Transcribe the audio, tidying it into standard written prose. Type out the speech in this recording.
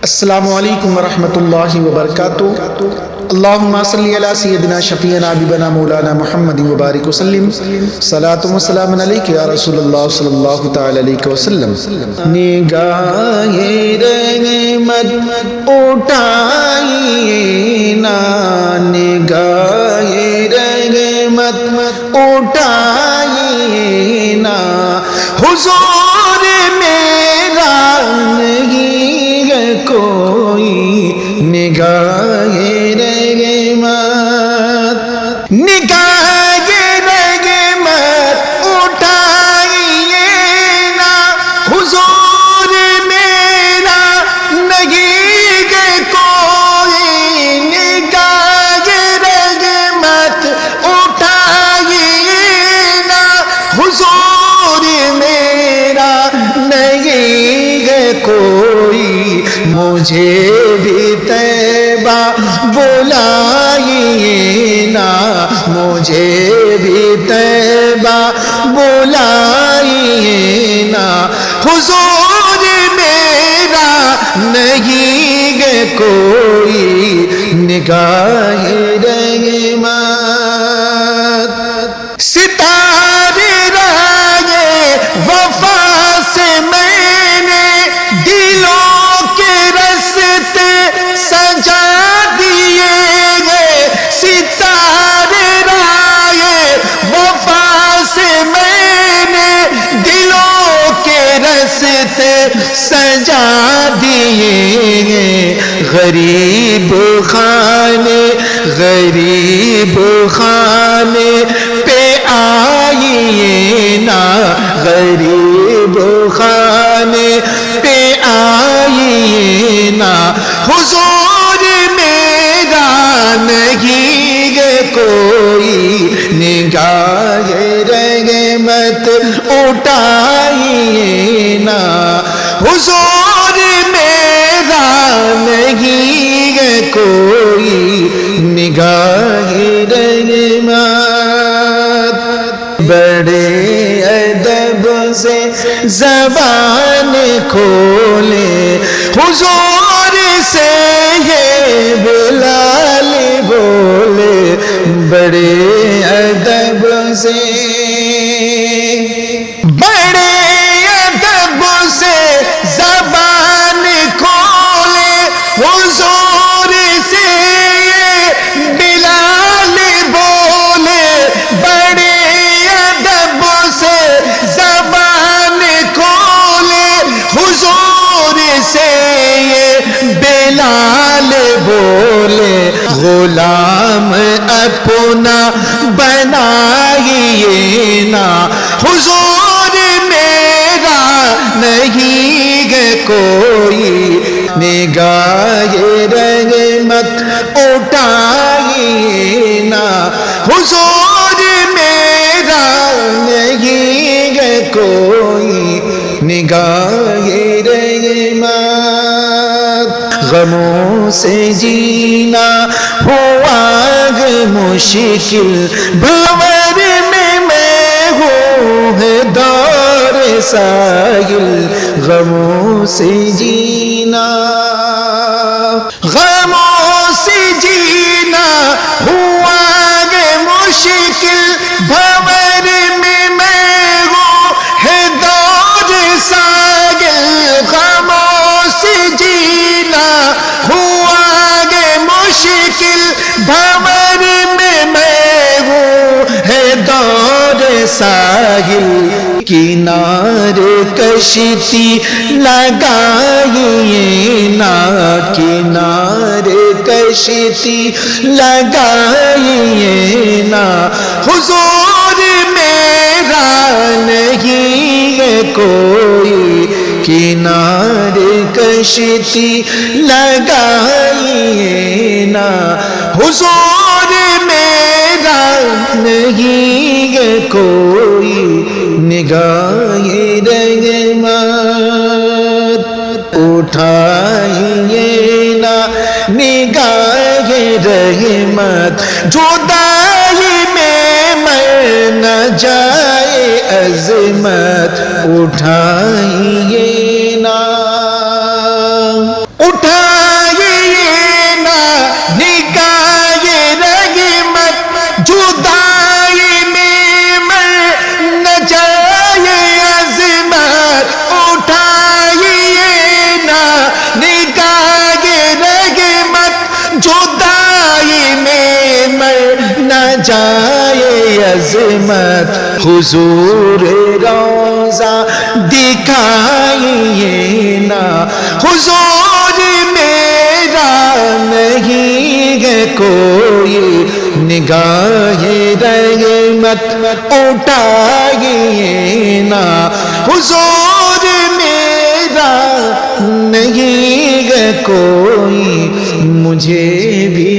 السلام علیکم ورحمۃ اللہ وبرکاتہ۔ اللہم صلی علی سیدنا شفیعنا حبیبنا مولانا محمد وبارک وسلم۔ صلاۃ و سلام علیک یا رسول اللہ صلی اللہ تعالی علیہ وسلم۔ نگاہ رحمت اٹھائیے نا، نگاہ رحمت اٹھائیے نا، حضور میرا نہیں ہے کوئی نگاہ رحمت، نگاہ رحمت اٹھائیے نا، حضور میرا نہیں ہے کوئی نگاہ رحمت اٹھائیے نا، حضور میرا نہیں ہے کوئی، مجھے بھی طیبہ بلائیے نا، مجھے بھی طیبہ بلائیے نا، حضور میرا نہیں ہے کوئی نگاہ رحمت۔ ستارے رائے وفا سے میں نے دلوں کے رستے سجا دیے گئے، ستارے رائے وفا سے میں نے دلوں کے رستے سجا دیے گئے، غریب خانے پہ آئیے نا، غریب خانے پہ آئیے نا، حضور میرا نہیں ہے کوئی نگاہ رحمت اٹھائیے نا، حضور میرا نہیں ہے کوئی نگاہ رحمت۔ بڑے ادب سے زبان کھولے، حضور سے یہ بلال بولے، بڑے ادب سے، بڑے ادب سے زبان کھولے، حضور سے یہ بلال بولے، بڑے ادب سے زبان کھولے، حضور سے یہ بلال بولے، غلام اپنا بنائیے نا، حضور میرا نہیں ہے کوئی نگاہ رحمت اٹھائیے نا، حضور میرا نہیں ہے کوئی نگاہ رحمت۔ غموں سے جینا ہوا ہے مشکل، بھنور میں ہوں ہے دور ساحل، غموں سے جینا، غموں سے جینا ہوا ہے مشکل، بھنور میں ہوں ہے دور ساحل، غموں سے جینا ہوا ہے مشکل، بھنور میں ہوں ہے دور ساحل، کنارے کشتی لگائیے نا، کنارے کشتی لگائیے نا، حضور میرا نہیں ہے کوئی کنارے کشتی لگائیے نا، حضور میرا نہیں ہے کوئی نگاہ رحمت اٹھائیے نا، نگاہ رحمت جدائی میں مر نہ جائے عظمت اٹھائیے نا، اٹھائیے نا نگاہ رحمت، جدائی میں مر نہ جائے عظمت، اٹھائیے نا نگاہ رحمت، جدائی میں مر نہ جائے عظمت، حضور روضہ دکھائیے نا، حضور میرا نہیں ہے کوئی، نگاہ رحمت اٹھائیے نا، حضور میرا نہیں ہے کوئی، مجھے بھی